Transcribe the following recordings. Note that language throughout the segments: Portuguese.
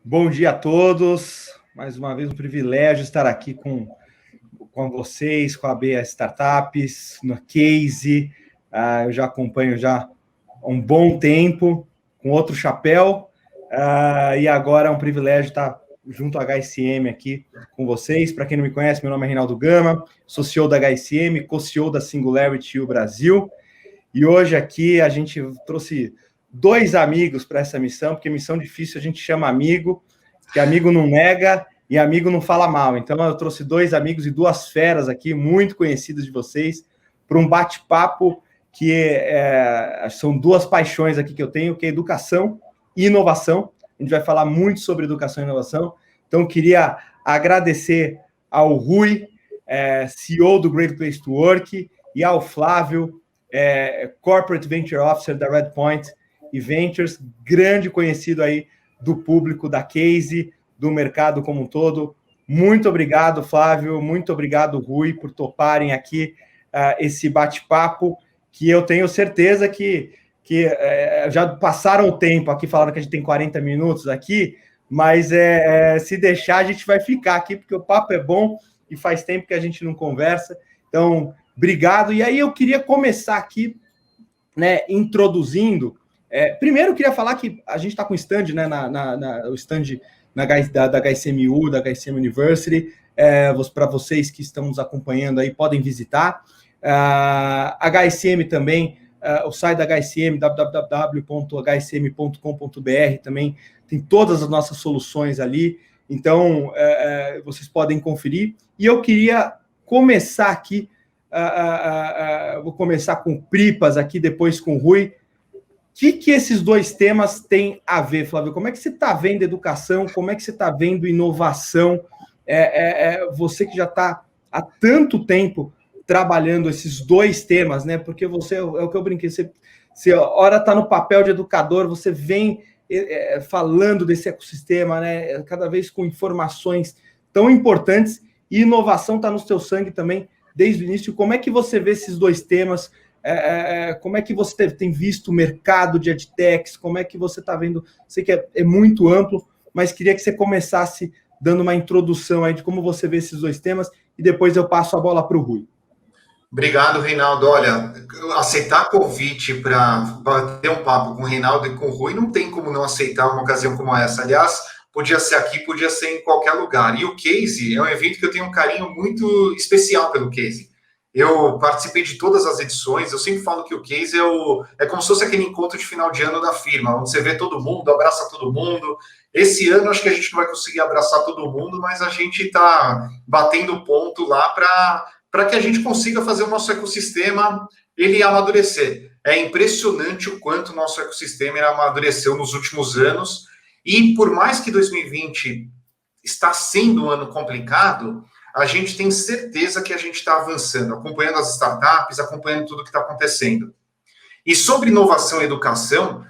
Bom dia a todos. Mais uma vez um privilégio estar aqui com vocês, com a BA Startups, no Case. Eu já acompanho já há um bom tempo, com outro chapéu, e agora é um privilégio estar junto à HSM aqui com vocês. Para quem não me conhece, meu nome é Reinaldo Gama, sou CEO da HSM, co-CEO da Singularity Brasil, e hoje aqui a gente trouxe 2 amigos para essa missão, porque missão difícil a gente chama amigo, que amigo não nega e amigo não fala mal. Então eu trouxe 2 amigos e 2 feras aqui, muito conhecidas de vocês, para um bate-papo que são 2 paixões aqui que eu tenho, que é educação e inovação. A gente vai falar muito sobre educação e inovação. Então eu queria agradecer ao Rui, CEO do Great Place to Work, e ao Flávio, Corporate Venture Officer da Redpoint e Ventures, grande conhecido aí do público da Case, do mercado como um todo. Muito obrigado, Flávio, muito obrigado, Rui, por toparem aqui esse bate-papo, que eu tenho certeza que já passaram o tempo aqui, falaram que a gente tem 40 minutos aqui, mas se deixar, a gente vai ficar aqui, porque o papo é bom e faz tempo que a gente não conversa. Então, obrigado. E aí eu queria começar aqui, né, introduzindo. Primeiro, eu queria falar que a gente está com o stand, né, o stand da HSMU, da HSM University. Para vocês que estão nos acompanhando aí, podem visitar. A HSM também, o site da HSM, www.hsm.com.br, também tem todas as nossas soluções ali. Então, vocês podem conferir. E eu queria começar aqui, vou começar com o Pripas aqui, depois com o Rui. O que esses 2 temas têm a ver, Flávio? Como é que você está vendo educação? Como é que você está vendo inovação? Você que já está há tanto tempo trabalhando esses 2 temas, né? Porque você, é o que eu brinquei, você ora está no papel de educador, você vem falando desse ecossistema, né? Cada vez com informações tão importantes, e inovação está no seu sangue também, desde o início. Como é que você vê esses 2 temas? Como é que você tem visto o mercado de edtechs? Como é que você está vendo? Sei que é muito amplo, mas queria que você começasse dando uma introdução aí de como você vê esses 2 temas, e depois eu passo a bola para o Rui. Obrigado, Reinaldo. Olha, aceitar convite para bater um papo com o Reinaldo e com o Rui, não tem como não aceitar uma ocasião como essa. Aliás, podia ser aqui, podia ser em qualquer lugar. E o Case é um evento que eu tenho um carinho muito especial pelo Case. Eu participei de todas as edições, eu sempre falo que o Case é como se fosse aquele encontro de final de ano da firma, onde você vê todo mundo, abraça todo mundo. Esse ano acho que a gente não vai conseguir abraçar todo mundo, mas a gente está batendo ponto lá para que a gente consiga fazer o nosso ecossistema ele amadurecer. É impressionante o quanto o nosso ecossistema ele amadureceu nos últimos anos, e por mais que 2020 está sendo um ano complicado, a gente tem certeza que a gente está avançando, acompanhando as startups, acompanhando tudo que está acontecendo. E sobre inovação e educação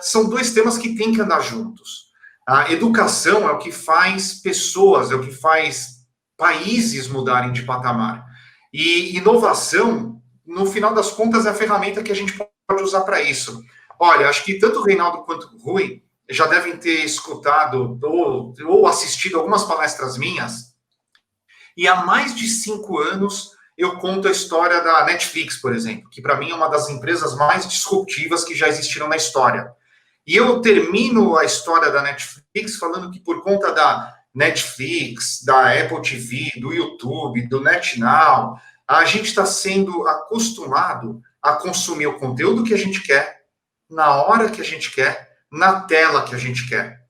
são 2 temas que têm que andar juntos. A educação é o que faz pessoas, é o que faz países mudarem de patamar. E inovação, no final das contas, é a ferramenta que a gente pode usar para isso. Olha, acho que tanto o Reinaldo quanto o Rui já devem ter escutado ou assistido algumas palestras minhas, e há mais de 5 anos eu conto a história da Netflix, por exemplo, que para mim é uma das empresas mais disruptivas que já existiram na história. E eu termino a história da Netflix falando que por conta da Netflix, da Apple TV, do YouTube, do NetNow, a gente está sendo acostumado a consumir o conteúdo que a gente quer, na hora que a gente quer, na tela que a gente quer.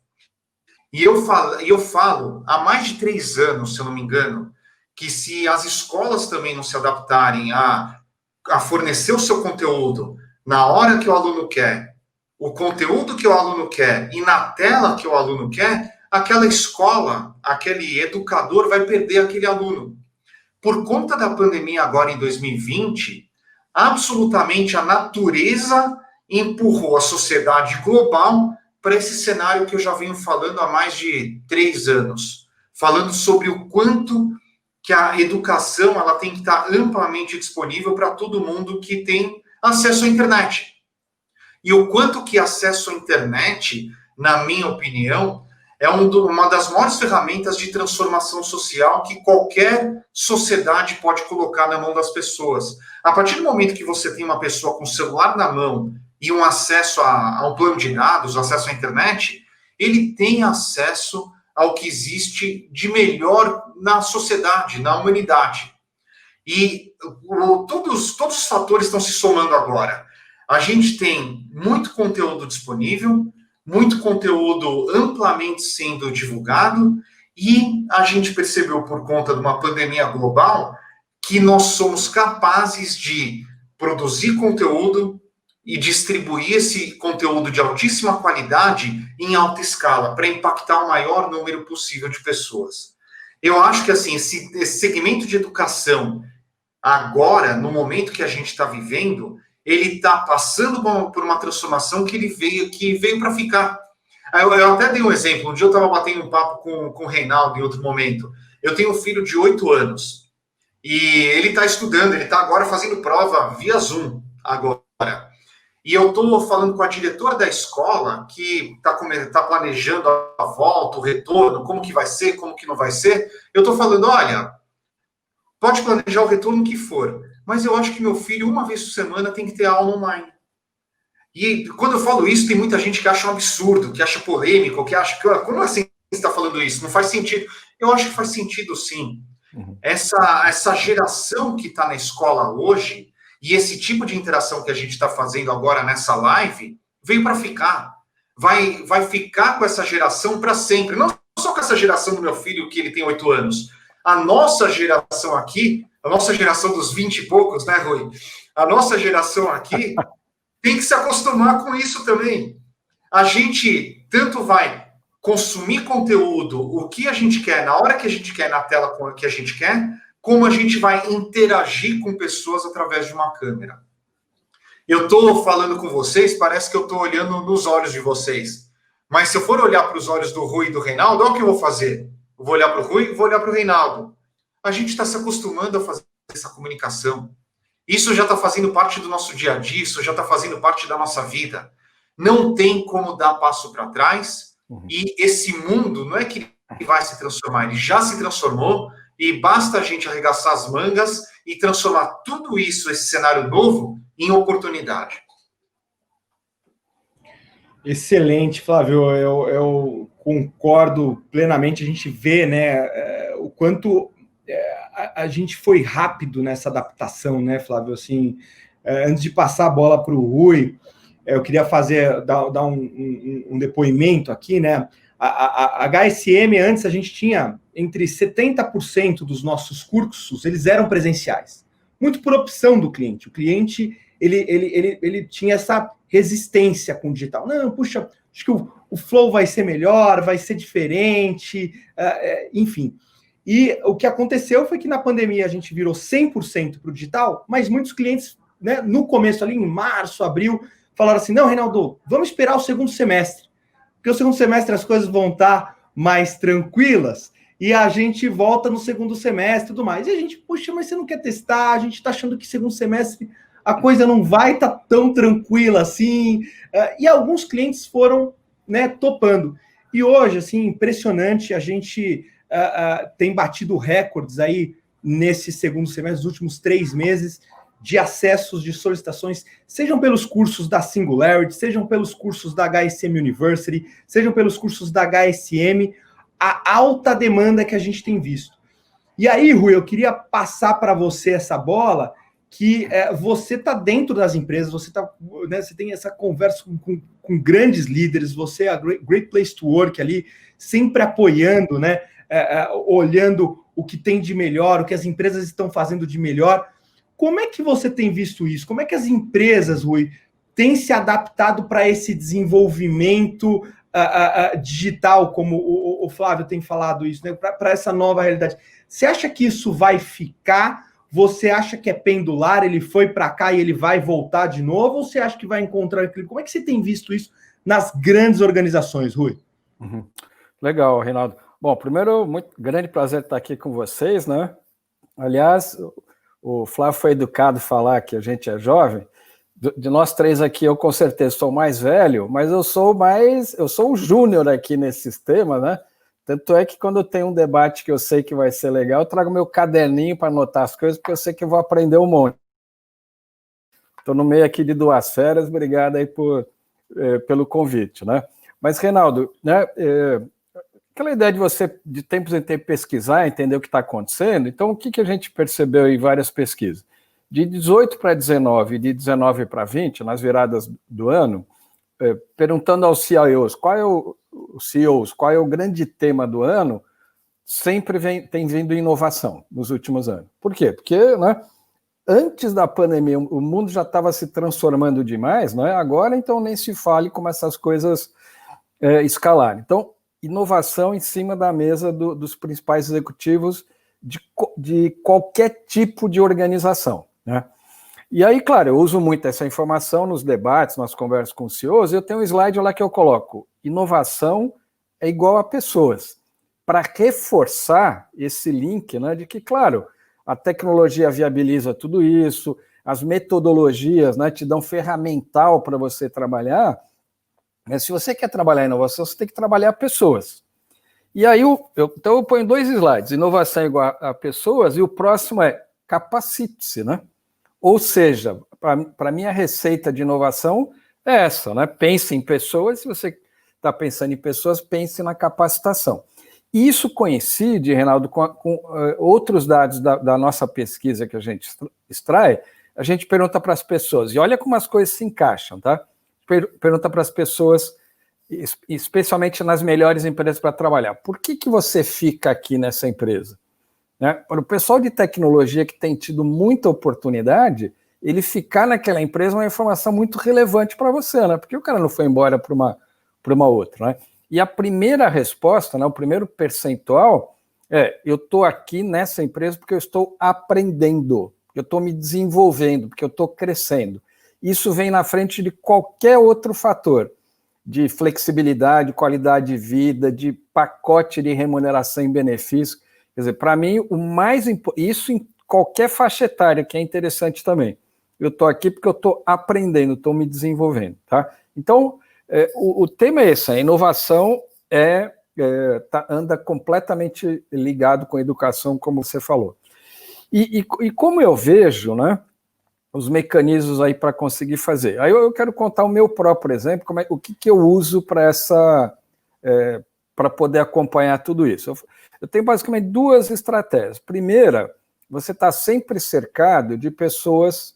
E eu falo há mais de 3 anos, se eu não me engano, que se as escolas também não se adaptarem a fornecer o seu conteúdo na hora que o aluno quer, o conteúdo que o aluno quer e na tela que o aluno quer, aquela escola, aquele educador vai perder aquele aluno. Por conta da pandemia agora em 2020, absolutamente a natureza empurrou a sociedade global para esse cenário que eu já venho falando há mais de 3 anos, falando sobre o quanto que a educação ela tem que estar amplamente disponível para todo mundo que tem acesso à internet. E o quanto que acesso à internet na minha opinião, é uma das maiores ferramentas de transformação social que qualquer sociedade pode colocar na mão das pessoas. A partir do momento que você tem uma pessoa com o celular na mão e um acesso a um plano de dados, acesso à internet, ele tem acesso ao que existe de melhor na sociedade, na humanidade. E todos os fatores estão se somando agora. A gente tem muito conteúdo disponível, muito conteúdo amplamente sendo divulgado, e a gente percebeu, por conta de uma pandemia global, que nós somos capazes de produzir conteúdo e distribuir esse conteúdo de altíssima qualidade em alta escala, para impactar o maior número possível de pessoas. Eu acho que assim, esse segmento de educação, agora, no momento que a gente está vivendo, ele está passando por uma transformação que veio para ficar. Eu até dei um exemplo. Um dia eu estava batendo um papo com o Reinaldo em outro momento. Eu tenho um filho de 8 anos e ele está estudando, ele está agora fazendo prova via Zoom agora. E eu estou falando com a diretora da escola, que está planejando a volta, o retorno, como que vai ser, como que não vai ser. Eu estou falando, olha, pode planejar o retorno que for, mas eu acho que meu filho, uma vez por semana, tem que ter aula online. E quando eu falo isso, tem muita gente que acha um absurdo, que acha polêmico, que acha que, como assim você está falando isso? Não faz sentido. Eu acho que faz sentido, sim. Uhum. Essa geração que está na escola hoje, e esse tipo de interação que a gente está fazendo agora nessa live, veio para ficar. Vai ficar com essa geração para sempre. Não só com essa geração do meu filho, que ele tem 8 anos. A nossa geração aqui, a nossa geração dos 20 e poucos, né, Rui? A nossa geração aqui tem que se acostumar com isso também. A gente tanto vai consumir conteúdo, o que a gente quer, na hora que a gente quer, na tela que a gente quer, como a gente vai interagir com pessoas através de uma câmera. Eu estou falando com vocês, parece que eu estou olhando nos olhos de vocês. Mas se eu for olhar para os olhos do Rui e do Reinaldo, olha o que eu vou fazer. Eu vou olhar para o Rui e vou olhar para o Reinaldo. A gente está se acostumando a fazer essa comunicação. Isso já está fazendo parte do nosso dia a dia, isso já está fazendo parte da nossa vida. Não tem como dar passo para trás. E esse mundo não é que vai se transformar, ele já se transformou, e basta a gente arregaçar as mangas e transformar tudo isso, esse cenário novo, em oportunidade. Excelente, Flávio. Eu concordo plenamente. A gente vê, né, o quanto a gente foi rápido nessa adaptação, né, Flávio? Assim, antes de passar a bola para o Rui, eu queria dar um depoimento aqui, né? A HSM, antes a gente tinha entre 70% dos nossos cursos, eles eram presenciais. Muito por opção do cliente. O cliente, ele tinha essa resistência com o digital. Não, puxa, acho que o flow vai ser melhor, vai ser diferente, enfim. E o que aconteceu foi que na pandemia a gente virou 100% para o digital, mas muitos clientes, né, no começo ali, em março, abril, falaram assim, não, Reinaldo, vamos esperar o segundo semestre, porque o segundo semestre as coisas vão estar mais tranquilas e a gente volta no segundo semestre e tudo mais. E a gente, puxa, mas você não quer testar? A gente está achando que segundo semestre a coisa não vai estar tão tranquila assim. E alguns clientes foram, né, topando. E hoje, assim, impressionante, a gente tem batido recordes aí nesse segundo semestre, nos últimos 3 meses, de acessos de solicitações, sejam pelos cursos da Singularity, sejam pelos cursos da HSM University, sejam pelos cursos da HSM, a alta demanda que a gente tem visto. E aí, Rui, eu queria passar para você essa bola, que você está dentro das empresas, você tem essa conversa com grandes líderes, você é a Great Place to Work ali, sempre apoiando, né, olhando o que tem de melhor, o que as empresas estão fazendo de melhor. Como é que você tem visto isso? Como é que as empresas, Rui, têm se adaptado para esse desenvolvimento digital, como o Flávio tem falado isso, né? Para essa nova realidade? Você acha que isso vai ficar? Você acha que é pendular, ele foi para cá e ele vai voltar de novo? Ou você acha que vai encontrar equilíbrio? Como é que você tem visto isso nas grandes organizações, Rui? Uhum. Legal, Reinaldo. Bom, primeiro, muito grande prazer estar aqui com vocês, né? Aliás, o Flávio foi educado a falar que a gente é jovem, de nós três aqui, eu com certeza sou mais velho, mas eu sou o júnior aqui nesse sistema, né? Tanto é que quando eu tenho um debate que eu sei que vai ser legal, eu trago meu caderninho para anotar as coisas, porque eu sei que eu vou aprender um monte. Estou no meio aqui de 2 férias, obrigado aí pelo convite, né? Mas, Reinaldo, né, aquela ideia de você, de tempos em tempos, pesquisar, entender o que está acontecendo, então o que a gente percebeu em várias pesquisas? De 18 para 19 e de 19 para 20, nas viradas do ano, perguntando aos CIOs qual é o grande tema do ano, sempre tem vindo inovação nos últimos anos. Por quê? Porque, né, antes da pandemia, o mundo já estava se transformando demais, né? Agora, então, nem se fale como essas coisas escalarem. Então, inovação em cima da mesa dos principais executivos de qualquer tipo de organização, né? E aí, claro, eu uso muito essa informação nos debates, nas conversas com os CEOs, e eu tenho um slide lá que eu coloco: inovação é igual a pessoas. Para reforçar esse link, né, de que, claro, a tecnologia viabiliza tudo isso, as metodologias, né, te dão ferramental para você trabalhar, mas se você quer trabalhar inovação, você tem que trabalhar pessoas. E aí, então eu ponho 2 slides: inovação é igual a pessoas, e o próximo é capacite-se, né? Ou seja, para mim a receita de inovação é essa, né? Pense em pessoas, se você está pensando em pessoas, pense na capacitação. E isso coincide, Reinaldo, com outros dados da nossa pesquisa que a gente extrai. A gente pergunta para as pessoas, e olha como as coisas se encaixam, tá? Pergunta para as pessoas, especialmente nas melhores empresas para trabalhar: por que você fica aqui nessa empresa? Né? Para o pessoal de tecnologia que tem tido muita oportunidade, ele ficar naquela empresa é uma informação muito relevante para você, né? Porque o cara não foi embora para uma outra, né? E a primeira resposta, né, o primeiro percentual eu estou aqui nessa empresa porque eu estou aprendendo, eu estou me desenvolvendo, porque eu estou crescendo. Isso vem na frente de qualquer outro fator, de flexibilidade, qualidade de vida, de pacote de remuneração e benefício. Quer dizer, para mim, o mais importante, isso em qualquer faixa etária, que é interessante também. Eu estou aqui porque eu estou aprendendo, estou me desenvolvendo, tá? Então, o tema é esse: a inovação anda completamente ligado com a educação, como você falou. E como eu vejo, né, os mecanismos aí para conseguir fazer. Aí eu quero contar o meu próprio exemplo, o que eu uso para para poder acompanhar tudo isso. Eu tenho basicamente 2 estratégias. Primeira, você está sempre cercado de pessoas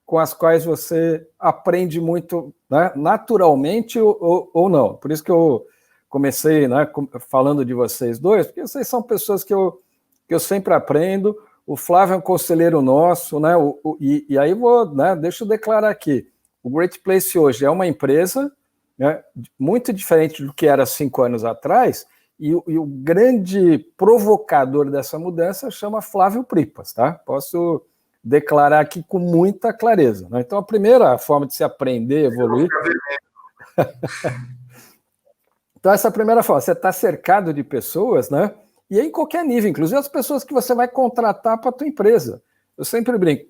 com as quais você aprende muito, né, naturalmente ou não. Por isso que eu comecei, né, falando de vocês dois, porque vocês são pessoas que eu sempre aprendo. O Flávio é um conselheiro nosso, né? E aí deixa eu declarar aqui: o Great Place hoje é uma empresa, né, muito diferente do que era 5 anos atrás, e o grande provocador dessa mudança chama Flávio Pripas, tá? Posso declarar aqui com muita clareza, né? Então, a primeira forma de se aprender, evoluir. Então, essa é a primeira forma: você está cercado de pessoas, né? E em qualquer nível, inclusive as pessoas que você vai contratar para a tua empresa. Eu sempre brinco: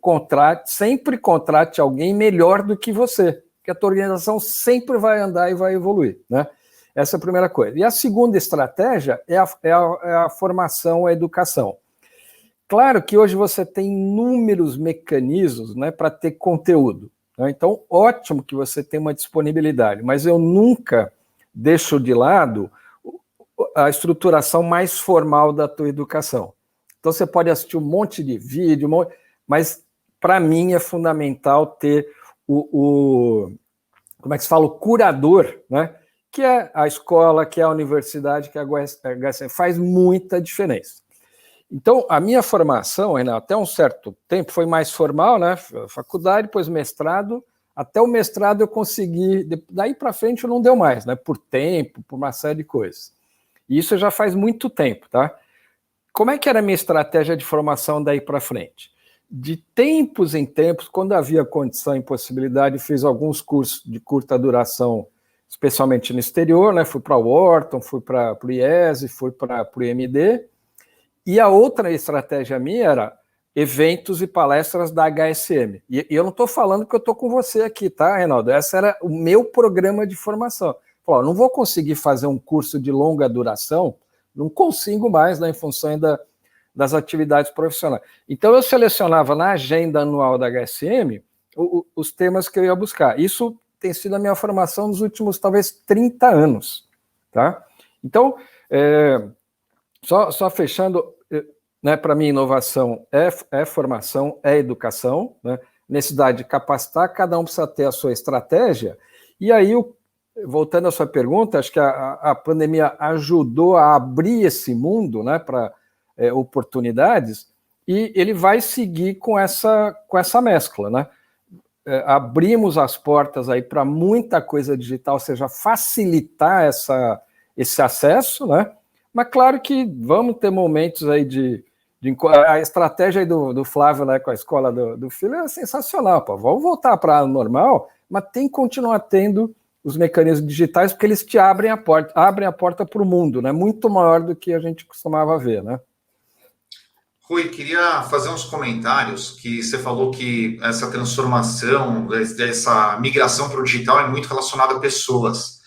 sempre contrate alguém melhor do que você, porque a tua organização sempre vai andar e vai evoluir, né? Essa é a primeira coisa. E a segunda estratégia é a formação, a educação. Claro que hoje você tem inúmeros mecanismos, né, para ter conteúdo, né? Então, ótimo que você tem uma disponibilidade, mas eu nunca deixo de lado a estruturação mais formal da tua educação. Então, você pode assistir um monte de vídeo, mas, para mim, é fundamental ter como é que se fala? O curador, né? Que é a escola, que é a universidade, que é a HSM. Faz muita diferença. Então, a minha formação, até um certo tempo, foi mais formal, né? Faculdade, depois mestrado. Até o mestrado eu consegui, daí para frente não deu mais, né? Por tempo, por uma série de coisas. E isso já faz muito tempo, tá? Como é que era a minha estratégia de formação daí para frente? De tempos em tempos, quando havia condição e possibilidade, fiz alguns cursos de curta duração, especialmente no exterior, né? Fui para o Wharton, fui para o IESE, fui para o IMD. E a outra estratégia minha era eventos e palestras da HSM. E eu não estou falando que eu estou com você aqui, tá, Reinaldo? Esse era o meu programa de formação. Falei, não vou conseguir fazer um curso de longa duração, não consigo mais, né, em função das atividades profissionais. Então, eu selecionava na agenda anual da HSM os temas que eu ia buscar. Isso tem sido a minha formação nos últimos, talvez, 30 anos. Tá? Então, só fechando... Né, para mim, inovação é formação, é educação, né? Necessidade de capacitar, cada um precisa ter a sua estratégia. E aí, voltando à sua pergunta, acho que a pandemia ajudou a abrir esse mundo, né, para oportunidades, e ele vai seguir com essa mescla. Né? Abrimos as portas aí para muita coisa digital, ou seja, facilitar esse acesso, né? Mas claro que vamos ter momentos aí a estratégia aí do Flávio, né, com a escola do filho é sensacional, pô. Vamos voltar para a normal, mas tem que continuar tendo os mecanismos digitais, porque eles te abrem a porta para o mundo, né, muito maior do que a gente costumava ver, né? Rui, queria fazer uns comentários, que você falou que essa transformação, essa migração para o digital é muito relacionada a pessoas.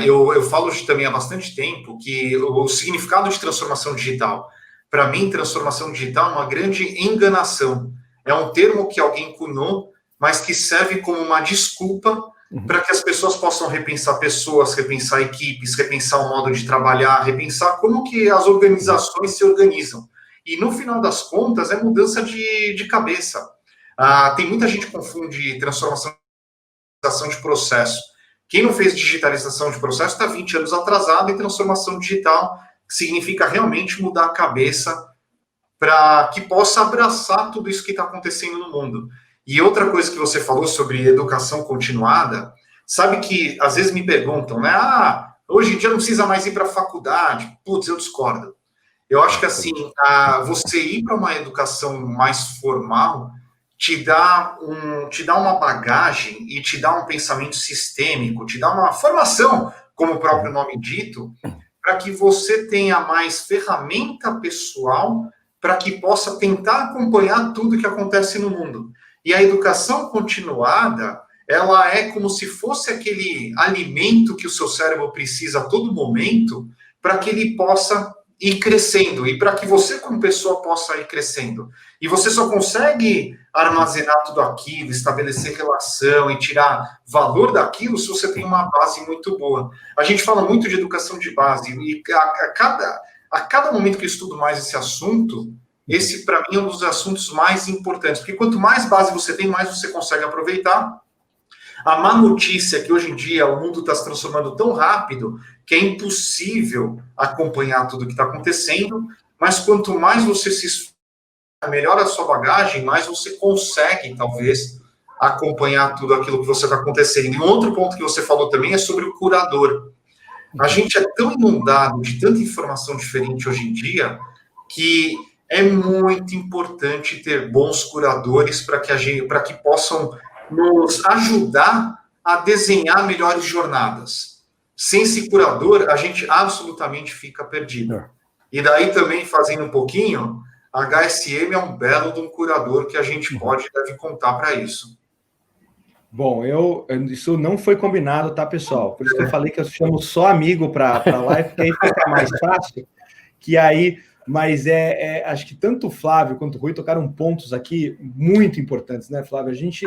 Eu falo também há bastante tempo que o significado de transformação digital, para mim, transformação digital é uma grande enganação. É um termo que alguém cunhou, mas que serve como uma desculpa para que as pessoas possam repensar pessoas, repensar equipes, repensar o modo de trabalhar, repensar como que as organizações se organizam. E, no final das contas, é mudança de cabeça. Tem muita gente que confunde transformação de processo. Quem não fez digitalização de processo está 20 anos atrasado, e transformação digital significa realmente mudar a cabeça para que possa abraçar tudo isso que está acontecendo no mundo. E outra coisa que você falou sobre educação continuada, sabe que às vezes me perguntam, né? Hoje em dia não precisa mais ir para a faculdade. Putz, eu discordo. Eu acho que assim, você ir para uma educação mais formal te dá uma bagagem e te dá um pensamento sistêmico, te dá uma formação, como o próprio nome dito, para que você tenha mais ferramenta pessoal para que possa tentar acompanhar tudo que acontece no mundo. E a educação continuada, ela é como se fosse aquele alimento que o seu cérebro precisa a todo momento para que ele possa ir crescendo e para que você, como pessoa, possa ir crescendo. E você só consegue armazenar tudo aquilo, estabelecer relação e tirar valor daquilo se você tem uma base muito boa. A gente fala muito de educação de base e a cada momento que eu estudo mais esse assunto, esse, para mim, é um dos assuntos mais importantes, porque quanto mais base você tem, mais você consegue aproveitar. A má notícia é que hoje em dia o mundo está se transformando tão rápido que é impossível acompanhar tudo o que está acontecendo, mas quanto mais você se esforça, melhora a sua bagagem, mais você consegue, talvez, acompanhar tudo aquilo que você está acontecendo. E um outro ponto que você falou também é sobre o curador. A gente é tão inundado de tanta informação diferente hoje em dia que é muito importante ter bons curadores para que possam nos ajudar a desenhar melhores jornadas. Sem esse curador, a gente absolutamente fica perdido. E daí também, fazendo um pouquinho, a HSM é um belo de um curador que a gente deve contar para isso. Bom, isso não foi combinado, tá, pessoal? Por isso que eu falei que eu chamo só amigo para a live, porque aí fica mais fácil, que aí... Mas acho que tanto o Flávio quanto o Rui tocaram pontos aqui muito importantes, né, Flávio? A gente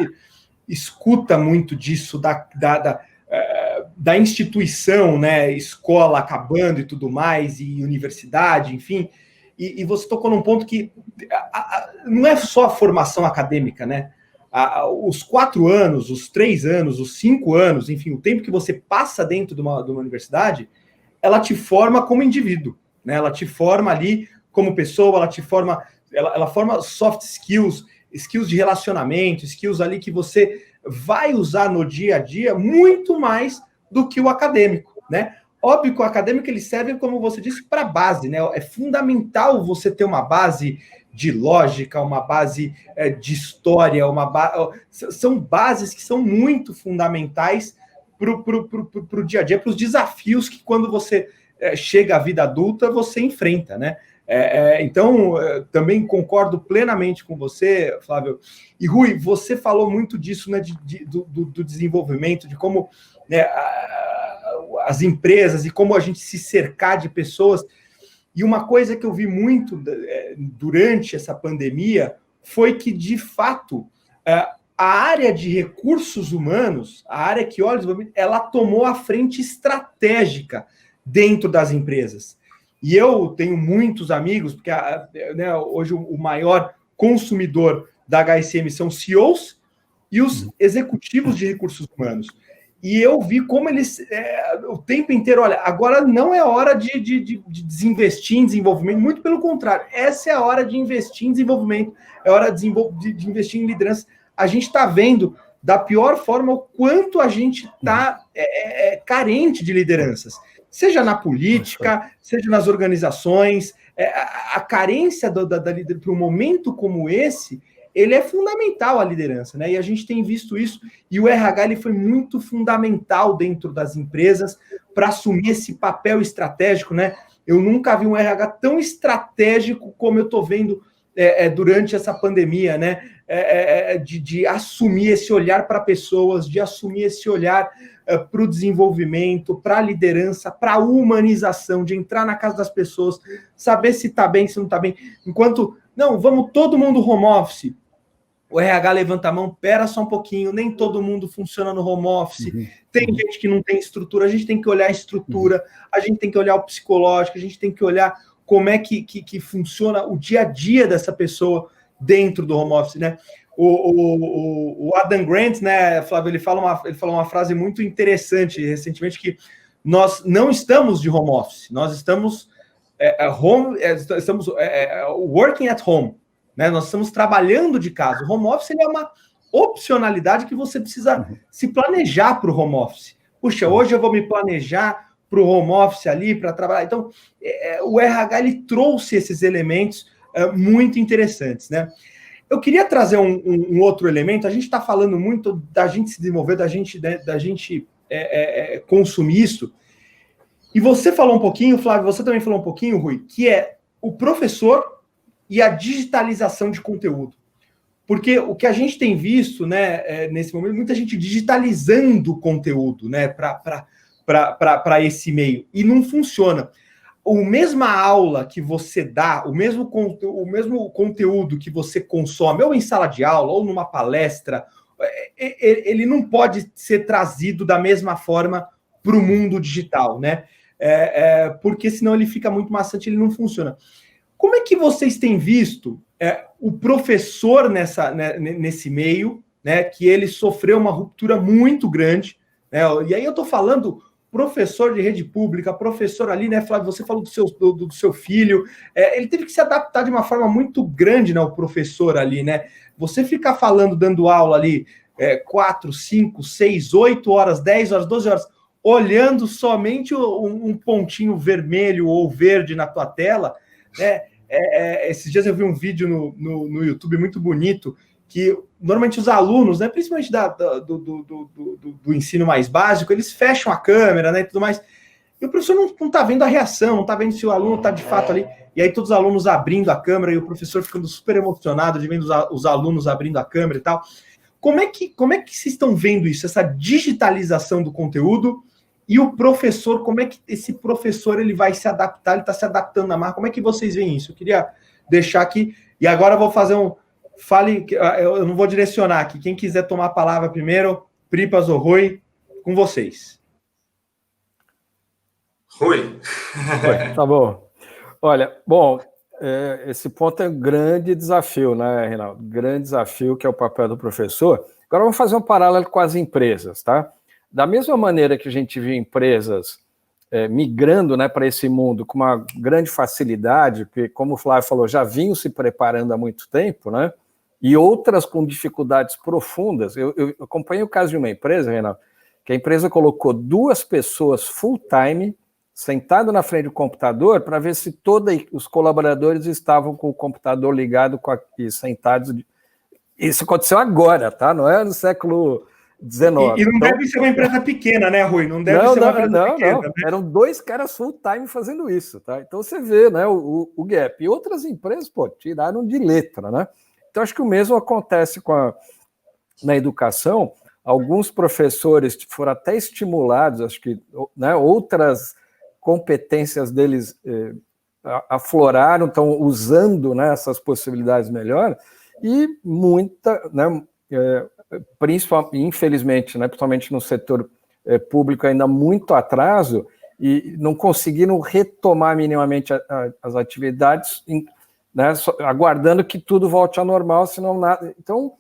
escuta muito disso da instituição, né, escola acabando e tudo mais, e universidade, enfim, e você tocou num ponto que não é só a formação acadêmica, né? Os 4 anos, os 3 anos, os 5 anos, enfim, o tempo que você passa dentro de uma universidade, ela te forma como indivíduo, né? Ela te forma ali como pessoa, ela forma soft skills, skills de relacionamento, skills ali que você vai usar no dia a dia muito mais do que o acadêmico, né? Óbvio que o acadêmico ele serve, como você disse, para base, né? É fundamental você ter uma base de lógica, uma base de história, são bases que são muito fundamentais para o dia a dia, para os desafios que quando você chega a vida adulta, você enfrenta, né? Então, também concordo plenamente com você, Flávio. E, Rui, você falou muito disso, né, do desenvolvimento, de como, né, as empresas e como a gente se cercar de pessoas. E uma coisa que eu vi muito durante essa pandemia foi que, de fato, a área de recursos humanos, a área que olha o desenvolvimento, ela tomou a frente estratégica dentro das empresas. E eu tenho muitos amigos, porque né, hoje o maior consumidor da HSM são CEOs e os executivos de recursos humanos. E eu vi como eles, o tempo inteiro, olha, agora não é hora de desinvestir em desenvolvimento, muito pelo contrário, essa é a hora de investir em desenvolvimento, é hora de investir em liderança. A gente está vendo, da pior forma, o quanto a gente está carente de lideranças. Seja na política, seja nas organizações, a carência da liderança para um momento como esse, ele é fundamental a liderança, né? E a gente tem visto isso, e o RH ele foi muito fundamental dentro das empresas para assumir esse papel estratégico, né? Eu nunca vi um RH tão estratégico como eu estou vendo durante essa pandemia, né? De assumir esse olhar para pessoas, de assumir esse olhar para o desenvolvimento, para a liderança, para a humanização, de entrar na casa das pessoas, saber se está bem, se não está bem. Enquanto, não, vamos todo mundo home office. O RH levanta a mão, pera só um pouquinho, nem todo mundo funciona no home office, tem gente que não tem estrutura, a gente tem que olhar a estrutura, a gente tem que olhar o psicológico, a gente tem que olhar como é que funciona o dia a dia dessa pessoa dentro do home office, né? O Adam Grant, né, Flávio, ele falou uma frase muito interessante recentemente, que nós não estamos de home office, nós estamos working at home, né? Nós estamos trabalhando de casa. O home office é uma opcionalidade que você precisa se planejar para o home office. Puxa, hoje eu vou me planejar para o home office ali, para trabalhar. Então, o RH ele trouxe esses elementos muito interessantes, né? Eu queria trazer um outro elemento. A gente está falando muito da gente se desenvolver, da gente consumir isso. E você falou um pouquinho, Flávio, você também falou um pouquinho, Rui, que é o professor e a digitalização de conteúdo. Porque o que a gente tem visto, né, nesse momento, muita gente digitalizando o conteúdo, né, para esse meio, e não funciona. A mesma aula que você dá, o mesmo conteúdo que você consome, ou em sala de aula, ou numa palestra, ele não pode ser trazido da mesma forma para o mundo digital, né? Porque senão ele fica muito maçante, ele não funciona. Como é que vocês têm visto o professor nesse meio, né, que ele sofreu uma ruptura muito grande, né? E aí eu estou falando professor de rede pública, professor ali, né, Flávio, você falou do seu filho, ele teve que se adaptar de uma forma muito grande, né, o professor ali, né? Você ficar falando, dando aula ali 4, 5, 6, 8 horas, 10 horas, 12 horas, olhando somente um pontinho vermelho ou verde na tua tela, né? Esses dias eu vi um vídeo no YouTube muito bonito, que normalmente os alunos, né, principalmente do ensino mais básico, eles fecham a câmera, né, e tudo mais, e o professor não está vendo a reação, não está vendo se o aluno está de fato ali, e aí todos os alunos abrindo a câmera, e o professor ficando super emocionado de vendo os alunos abrindo a câmera e tal. Como é que vocês estão vendo isso, essa digitalização do conteúdo? E o professor, como é que esse professor ele vai se adaptar? Ele está se adaptando na marca? Como é que vocês veem isso? Eu queria deixar aqui, e agora eu vou fazer fale, eu não vou direcionar aqui. Quem quiser tomar a palavra primeiro, Pripas ou Rui, com vocês. Rui. Tá bom. Olha, bom, esse ponto é um grande desafio, né, Reinaldo? Grande desafio, que é o papel do professor. Agora vamos fazer um paralelo com as empresas, tá? Da mesma maneira que a gente viu empresas migrando, né, para esse mundo com uma grande facilidade, porque, como o Flávio falou, já vinham se preparando há muito tempo, né, e outras com dificuldades profundas. Eu acompanhei o caso de uma empresa, Reinaldo, que a empresa colocou 2 pessoas full-time sentado na frente do computador para ver se todos os colaboradores estavam com o computador ligado e sentados. Isso aconteceu agora, tá? Não é no século 19. E não deve ser uma empresa pequena, né, Rui? Não deve ser uma empresa pequena. Né? Eram 2 caras full-time fazendo isso, tá? Então você vê, né, o gap. E outras empresas, pô, tiraram de letra, né? Então acho que o mesmo acontece na educação. Alguns professores foram até estimulados, acho que, né, outras competências deles afloraram, estão usando, né, essas possibilidades melhor, e muita, né, principalmente, infelizmente, né, principalmente no setor público, ainda muito atraso, e não conseguiram retomar minimamente as atividades, né, aguardando que tudo volte ao normal, senão nada. Então,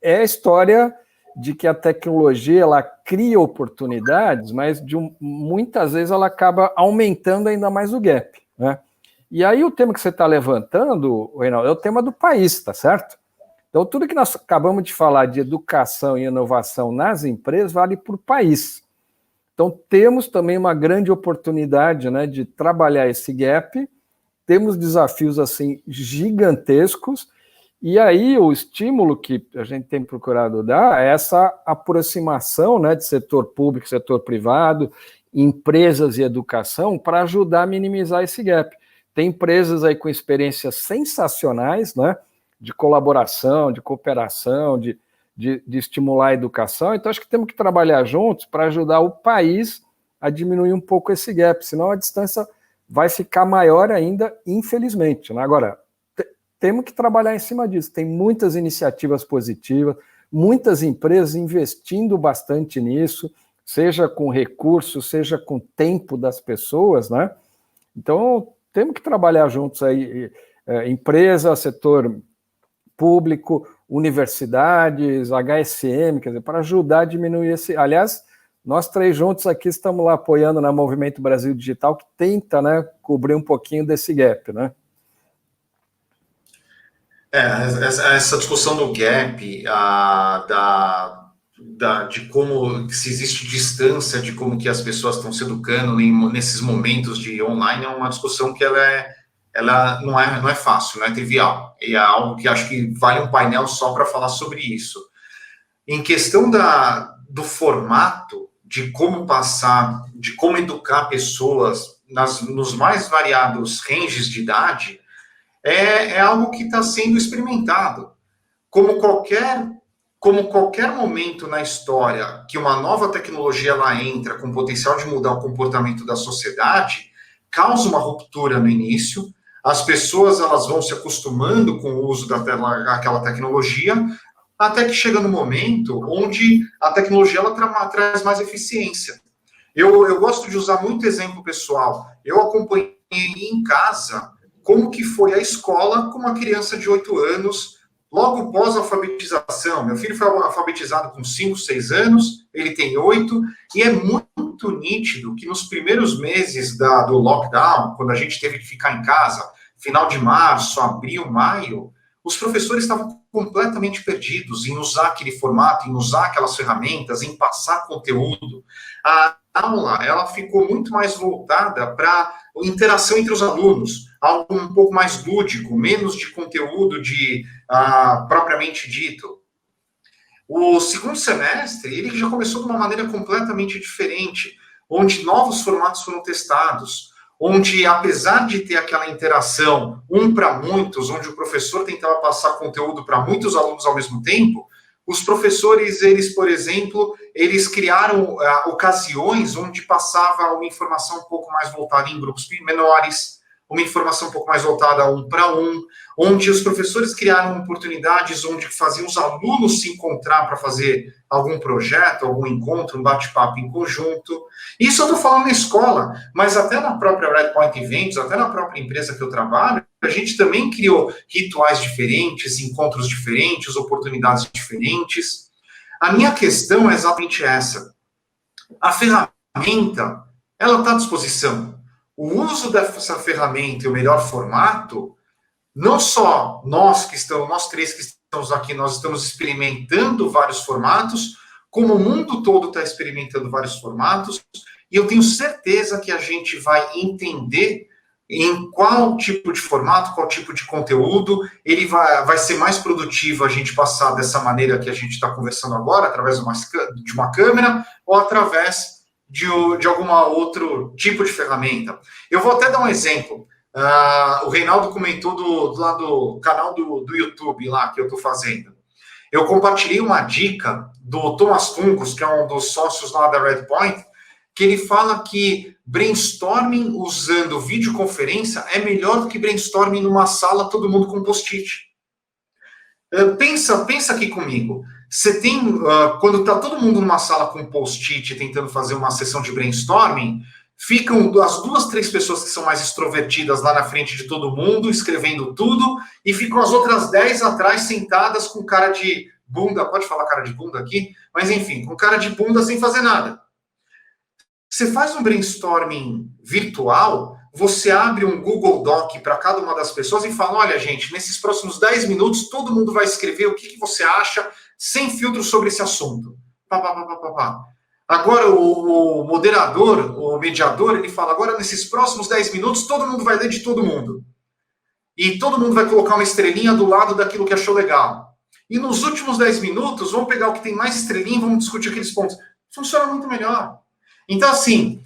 é a história de que a tecnologia ela cria oportunidades, mas muitas vezes ela acaba aumentando ainda mais o gap, né? E aí o tema que você está levantando, Reinaldo, é o tema do país, tá certo? Então, tudo que nós acabamos de falar de educação e inovação nas empresas vale para o país. Então, temos também uma grande oportunidade, né, de trabalhar esse gap, temos desafios assim gigantescos, e aí o estímulo que a gente tem procurado dar é essa aproximação, né, de setor público, setor privado, empresas e educação, para ajudar a minimizar esse gap. Tem empresas aí com experiências sensacionais, né, de colaboração, de cooperação, de estimular a educação. Então, acho que temos que trabalhar juntos para ajudar o país a diminuir um pouco esse gap, senão a distância vai ficar maior ainda, infelizmente, né? Agora, temos que trabalhar em cima disso. Tem muitas iniciativas positivas, muitas empresas investindo bastante nisso, seja com recursos, seja com tempo das pessoas, né? Então, temos que trabalhar juntos aí, empresa, setor público, universidades, HSM, quer dizer, para ajudar a diminuir esse... Aliás, nós 3 juntos aqui estamos lá apoiando na Movimento Brasil Digital, que tenta, né, cobrir um pouquinho desse gap, né? Essa discussão do gap, de como se existe distância de como que as pessoas estão se educando nesses momentos de online, é uma discussão que ela não é fácil, não é trivial. E é algo que acho que vale um painel só para falar sobre isso. Em questão do formato, de como passar, de como educar pessoas nos mais variados ranges de idade, é algo que está sendo experimentado. Como qualquer momento na história que uma nova tecnologia ela entra com potencial de mudar o comportamento da sociedade, causa uma ruptura no início, as pessoas elas vão se acostumando com o uso daquela tecnologia, até que chega no momento onde a tecnologia ela traz mais eficiência. Eu gosto de usar muito exemplo pessoal. Eu acompanhei em casa como que foi a escola com uma criança de 8 anos, logo pós alfabetização. Meu filho foi alfabetizado com 5, 6 anos, ele tem 8, e é muito nítido que nos primeiros meses do lockdown, quando a gente teve que ficar em casa, final de março, abril, maio, os professores estavam completamente perdidos em usar aquele formato, em usar aquelas ferramentas, em passar conteúdo. A aula, ela ficou muito mais voltada para a interação entre os alunos, algo um pouco mais lúdico, menos de conteúdo propriamente dito. O segundo semestre, ele já começou de uma maneira completamente diferente, onde novos formatos foram testados, onde, apesar de ter aquela interação para muitos, onde o professor tentava passar conteúdo para muitos alunos ao mesmo tempo, os professores, eles, por exemplo, eles criaram ocasiões onde passava uma informação um pouco mais voltada em grupos menores, uma informação um pouco mais voltada 1-para-1, onde os professores criaram oportunidades onde faziam os alunos se encontrar para fazer algum projeto, algum encontro, um bate-papo em conjunto. Isso eu estou falando na escola, mas até na própria Redpoint Eventos, até na própria empresa que eu trabalho, a gente também criou rituais diferentes, encontros diferentes, oportunidades diferentes. A minha questão é exatamente essa. A ferramenta, ela está à disposição. O uso dessa ferramenta e o melhor formato, não só nós 3 que estamos aqui, nós estamos experimentando vários formatos, como o mundo todo está experimentando vários formatos, e eu tenho certeza que a gente vai entender em qual tipo de formato, qual tipo de conteúdo, ele vai ser mais produtivo a gente passar dessa maneira que a gente está conversando agora, através de uma câmera, ou através de algum outro tipo de ferramenta. Eu vou até dar um exemplo. O Reinaldo comentou lá do canal do YouTube lá que eu estou fazendo. Eu compartilhei uma dica do Thomas Kunkos, que é um dos sócios lá da Redpoint, que ele fala que brainstorming usando videoconferência é melhor do que brainstorming numa sala, todo mundo com post-it. Pensa aqui comigo. Você tem, quando está todo mundo numa sala com post-it tentando fazer uma sessão de brainstorming, ficam as 2, 3 pessoas que são mais extrovertidas lá na frente de todo mundo, escrevendo tudo, e ficam as outras 10 atrás, sentadas com cara de bunda, pode falar cara de bunda aqui? Mas enfim, com cara de bunda sem fazer nada. Você faz um brainstorming virtual, você abre um Google Doc para cada uma das pessoas e fala, olha, gente, nesses próximos 10 minutos, todo mundo vai escrever o que você acha, sem filtro sobre esse assunto. Agora, o moderador, o mediador, ele fala, agora, nesses próximos 10 minutos, todo mundo vai ler de todo mundo. E todo mundo vai colocar uma estrelinha do lado daquilo que achou legal. E nos últimos 10 minutos, vamos pegar o que tem mais estrelinha e vamos discutir aqueles pontos. Funciona muito melhor. Então, assim,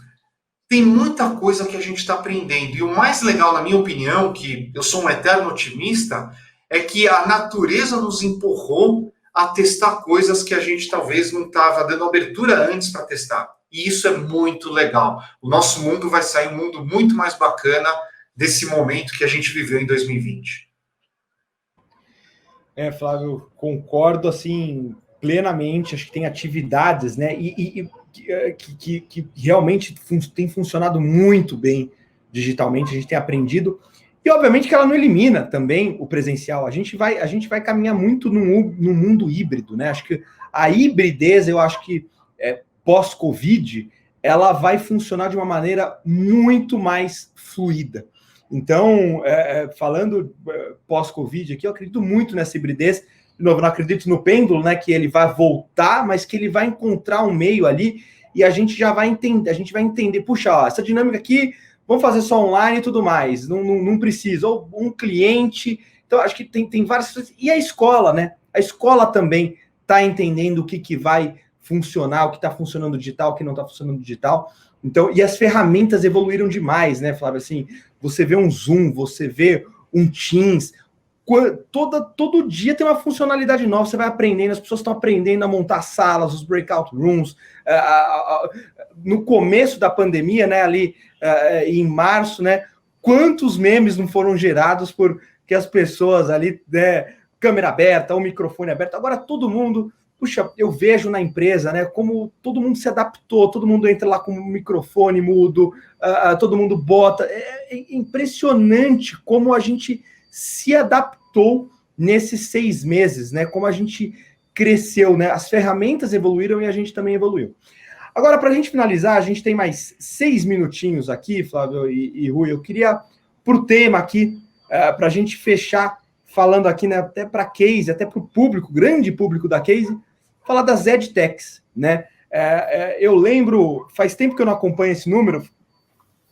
tem muita coisa que a gente está aprendendo. E o mais legal, na minha opinião, que eu sou um eterno otimista, é que a natureza nos empurrou a testar coisas que a gente talvez não estava dando abertura antes para testar. E isso é muito legal. O nosso mundo vai sair um mundo muito mais bacana desse momento que a gente viveu em 2020. Flávio, concordo, assim, plenamente. Acho que tem atividades, né, que realmente tem funcionado muito bem digitalmente, a gente tem aprendido. E, obviamente, que ela não elimina também o presencial. A gente vai caminhar muito no mundo híbrido, né? Acho que a hibridez, eu acho que pós-Covid, ela vai funcionar de uma maneira muito mais fluida. Então, falando pós-Covid aqui, eu acredito muito nessa hibridez. De novo, não acredito no pêndulo, né? Que ele vai voltar, mas que ele vai encontrar um meio ali e a gente já vai entender. A gente vai entender, puxa, ó, essa dinâmica aqui, vamos fazer só online e tudo mais. Não precisa. Ou um cliente. Então, acho que tem várias coisas. E a escola, né? A escola também está entendendo o que vai funcionar, o que está funcionando digital, o que não está funcionando digital. Então, e as ferramentas evoluíram demais, né, Flávio? Assim, você vê um Zoom, você vê um Teams, todo dia tem uma funcionalidade nova, você vai aprendendo, as pessoas estão aprendendo a montar salas, os breakout rooms. No começo da pandemia, né, ali em março, né, quantos memes não foram gerados porque as pessoas ali, né, câmera aberta, o microfone aberto, agora todo mundo... Puxa, eu vejo na empresa, né, como todo mundo se adaptou, todo mundo entra lá com o microfone mudo, todo mundo bota. É impressionante como a gente se adaptou nesses 6 meses, né, como a gente cresceu, né, as ferramentas evoluíram e a gente também evoluiu. Agora, para a gente finalizar, a gente tem mais 6 minutinhos aqui, Flávio e Rui, eu queria, por tema aqui, para a gente fechar, falando aqui, né, até para a Case, até para o público, grande público da Case, falar das EdTechs, né? Eu lembro, faz tempo que eu não acompanho esse número,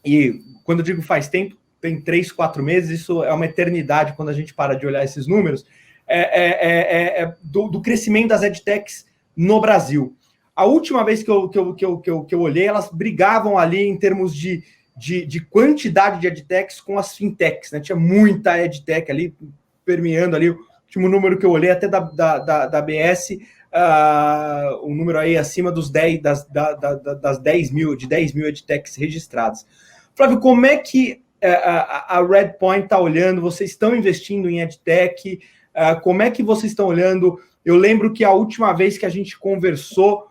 e quando eu digo faz tempo, tem 3, 4 meses, isso é uma eternidade quando a gente para de olhar esses números, do crescimento das EdTechs no Brasil. A última vez que eu olhei, elas brigavam ali em termos de quantidade de EdTechs com as fintechs, né? Tinha muita EdTech ali, permeando ali, o último número que eu olhei, até da BS, um número aí acima dos 10, das 10 mil, de 10 mil EdTechs registrados. Flávio, como é que a Redpoint está olhando? Vocês estão investindo em EdTech? Como é que vocês estão olhando? Eu lembro que a última vez que a gente conversou,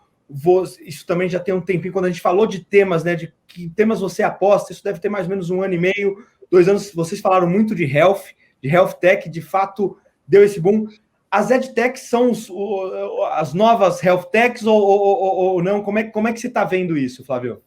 isso também já tem um tempinho, quando a gente falou de temas, né, de que temas você aposta, isso deve ter mais ou menos 1 ano e meio, 2 anos, vocês falaram muito de Health Tech, de fato deu esse boom. As EdTechs são as novas Health Techs ou não? Como é que você está vendo isso, Flávio?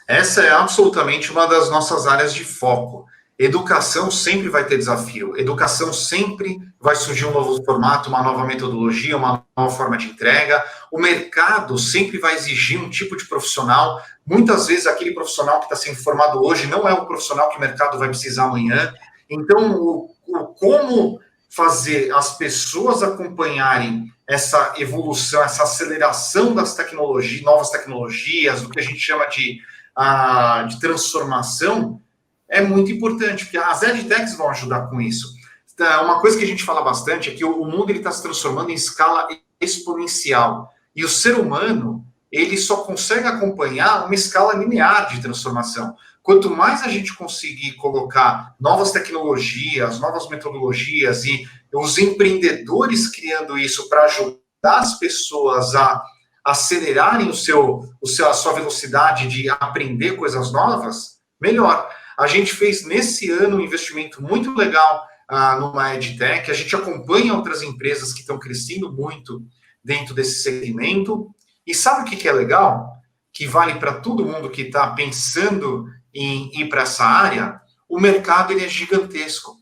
Essa é absolutamente uma das nossas áreas de foco. Educação sempre vai ter desafio, educação sempre vai surgir um novo formato, uma nova metodologia, uma nova forma de entrega, o mercado sempre vai exigir um tipo de profissional, muitas vezes aquele profissional que está sendo formado hoje não é o profissional que o mercado vai precisar amanhã, então como fazer as pessoas acompanharem essa evolução, essa aceleração das tecnologias, novas tecnologias, o que a gente chama de transformação, é muito importante, porque as edtechs vão ajudar com isso. Uma coisa que a gente fala bastante é que o mundo está se transformando em escala exponencial, e o ser humano, ele só consegue acompanhar uma escala linear de transformação. Quanto mais a gente conseguir colocar novas tecnologias, novas metodologias e os empreendedores criando isso para ajudar as pessoas a acelerarem a sua velocidade de aprender coisas novas, melhor. A gente fez nesse ano um investimento muito legal numa edtech, a gente acompanha outras empresas que estão crescendo muito dentro desse segmento, e sabe o que é legal? Que vale para todo mundo que está pensando em ir para essa área, o mercado ele é gigantesco.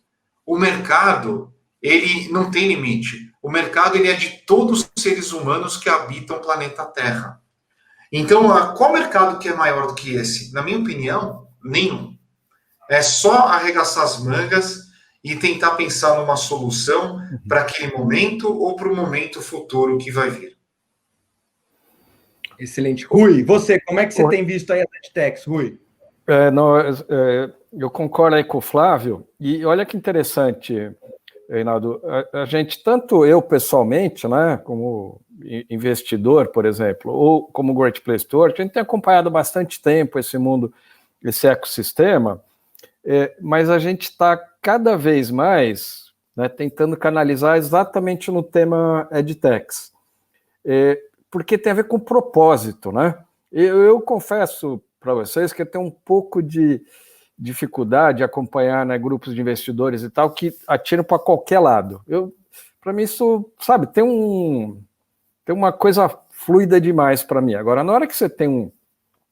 O mercado, ele não tem limite. O mercado ele é de todos os seres humanos que habitam o planeta Terra. Então, qual mercado que é maior do que esse? Na minha opinião, nenhum. É só arregaçar as mangas e tentar pensar numa solução para aquele momento ou para o momento futuro que vai vir. Excelente. Rui, você, como é que você tem visto aí as edtechs, Rui? Eu concordo aí com o Flávio, e olha que interessante, Reinaldo, a gente, tanto eu pessoalmente, né, como investidor, por exemplo, ou como Great Place to Work, a gente tem acompanhado há bastante tempo esse mundo, esse ecossistema, mas a gente está cada vez mais, né, tentando canalizar exatamente no tema edtechs, porque tem a ver com propósito, né? Eu confesso para vocês que eu tenho um pouco de dificuldade de acompanhar, né, grupos de investidores e tal que atiram para qualquer lado. Para mim isso, sabe, tem uma coisa fluida demais para mim. Agora, na hora que você tem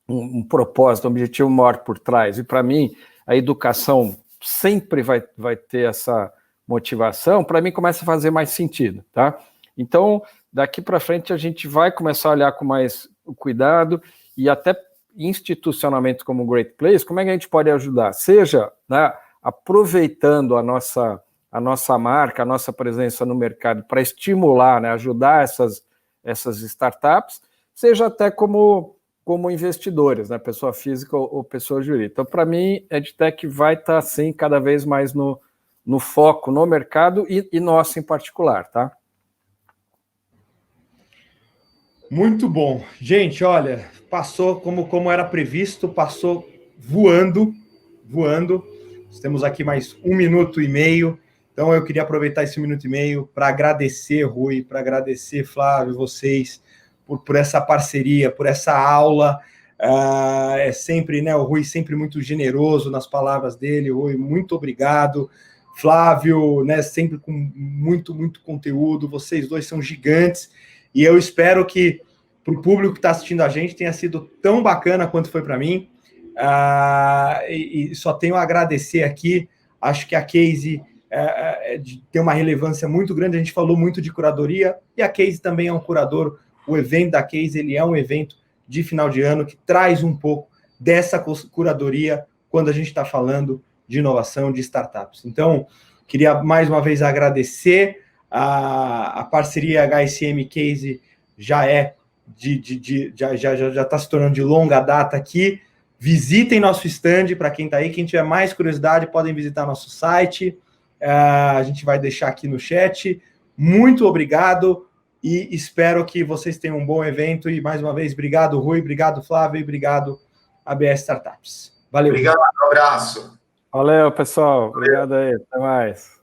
um propósito, um objetivo maior por trás, e para mim a educação sempre vai ter essa motivação, para mim começa a fazer mais sentido, tá? Então, daqui para frente a gente vai começar a olhar com mais cuidado e até institucionalmente como Great Place, como é que a gente pode ajudar? Seja, né, aproveitando a nossa marca, a nossa presença no mercado para estimular, né, ajudar essas startups, seja até como investidores, né, pessoa física ou pessoa jurídica. Então, para mim, a edtech vai estar, sim, cada vez mais no foco no mercado e nosso em particular, tá? Muito bom. Gente, olha, passou como era previsto, passou voando. Temos aqui mais 1 minuto e meio, então eu queria aproveitar esse 1 minuto e meio para agradecer, Rui, para agradecer, Flávio, vocês, por essa parceria, por essa aula. É sempre, né, o Rui sempre muito generoso nas palavras dele. Rui, muito obrigado. Flávio, né, sempre com muito conteúdo. Vocês dois são gigantes. E eu espero que para o público que está assistindo a gente tenha sido tão bacana quanto foi para mim. E só tenho a agradecer aqui. Acho que a Case tem uma relevância muito grande. A gente falou muito de curadoria e a Case também é um curador. O evento da Case ele é um evento de final de ano que traz um pouco dessa curadoria quando a gente está falando de inovação, de startups. Então, queria mais uma vez agradecer. A parceria HSM Case já está se tornando de longa data aqui. Visitem nosso stand para quem está aí. Quem tiver mais curiosidade, podem visitar nosso site. A gente vai deixar aqui no chat. Muito obrigado e espero que vocês tenham um bom evento. E mais uma vez, obrigado, Rui, obrigado, Flávio, e obrigado, ABS Startups. Valeu. Obrigado, um abraço. Valeu, pessoal. Obrigado aí. Até mais.